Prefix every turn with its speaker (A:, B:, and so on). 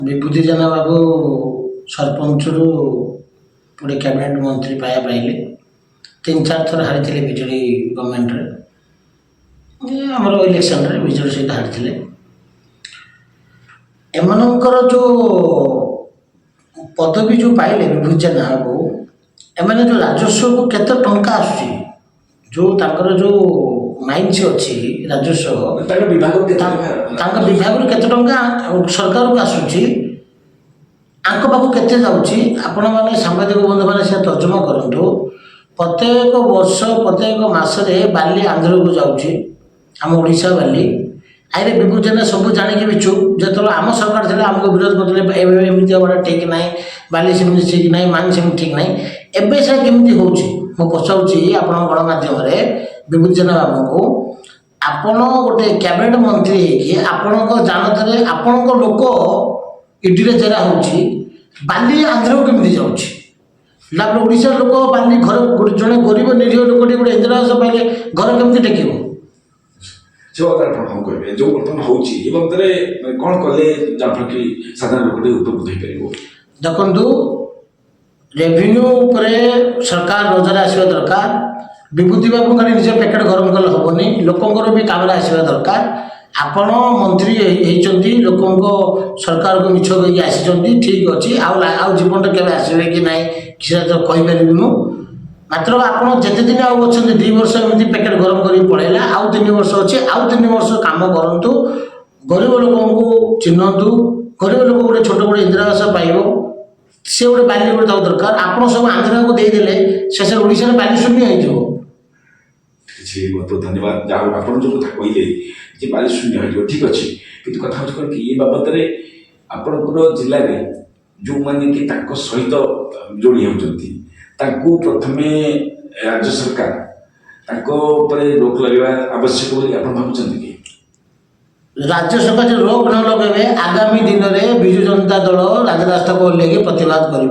A: विभूति जेना बाबू सरपंच रु पूरे कैबिनेट मंत्री पाइले 3-4 थर हारी विजेडी गवर्नमेंट आमर इलेक्शन रे विजेडी सहित हारी एमनकर जो पदवी जो पाइले विभूति जेना बाबू एमाने जो राजस्व को केते टंका आसुची जो तांकर जो माइंस अच्छी राजस्व विभाग केते टंका सरकार को आसुची आंक पाखु केते जाउची आपण माने सांबादिक बंधु माने से तर्जमा करंतु प्रत्येक वर्ष प्रत्येक मासरे बाली आंध्र को जाउची हम ओडिशा बाली आइरे विभूति जेना सब जानिक भी चुप जतलो आम सरकार थिले हमको विरोध करथिले एमिति बड़ा ठीक नाही बाली सेमिति ठीक नाही मान सेमिति ठीक नाही एबे से केमिति होउची मो पचाउची आपण गणमाध्यम रे विभूति जेना बाबू को आपण गोटे कैबिनेट मंत्री कि आपण को जानतरे आपण को लोक इडी रे जेरा होउची बाली आंध्र को केमिति जाउची लाभ ओडिशा लोक बाली घर जने गरीब निरीह लोक गोटे इंदिरा आवास पाइले घर केमिति टेकिबो
B: जो अगर हम कहबे जो बर्तन होउची ए बंतरे कोन कले जाफर की साधारण लोक उपकृत होई परिबो
A: देखंतु रेवेन्यू उपरे सरकार नजर आसवा दरकार विभूति बाबू खाली निज पैकेट गरम कले हेनी लोकंर भी काम आसवा दरकार आपण मंत्री होती लोक सरकार को मिछ कही आसी ठीक अच्छे आउ जीवन के आसवे कि ना कि कहीपर मु मात्र आप जिते दिन आउ अच्छा 2 वर्ष एमती पैकेट गरम कर पलैला आउ 3 वर्ष अच्छे आउ 3 वर्ष काम करूँ गरीब लोक चिन्हतु गरीब लोक गोटे छोट गोटे इंदिरा आवास पाइब से गोटे बाली गोटे दवा दरकार आप सब आंध्रा को देदेले शेष ओडिशा बाली शून्य हो
B: बहुत धन्यवाद जहाँ आप जो कथा कहले जे बाली शून्य हो ठीक अच्छे कि कथा कि ये बाबद में आपणकर जिले में जो मैंने कि सहित जोड़ी होती प्रथमे राज्य सरकार रोक लगे आवश्यक बोली आप भावुं कि
A: राज्य सरकार जो रोक न लगे आगामी दिन में विजु जनता दल राजरास्ता को लेके प्रतिवाद कर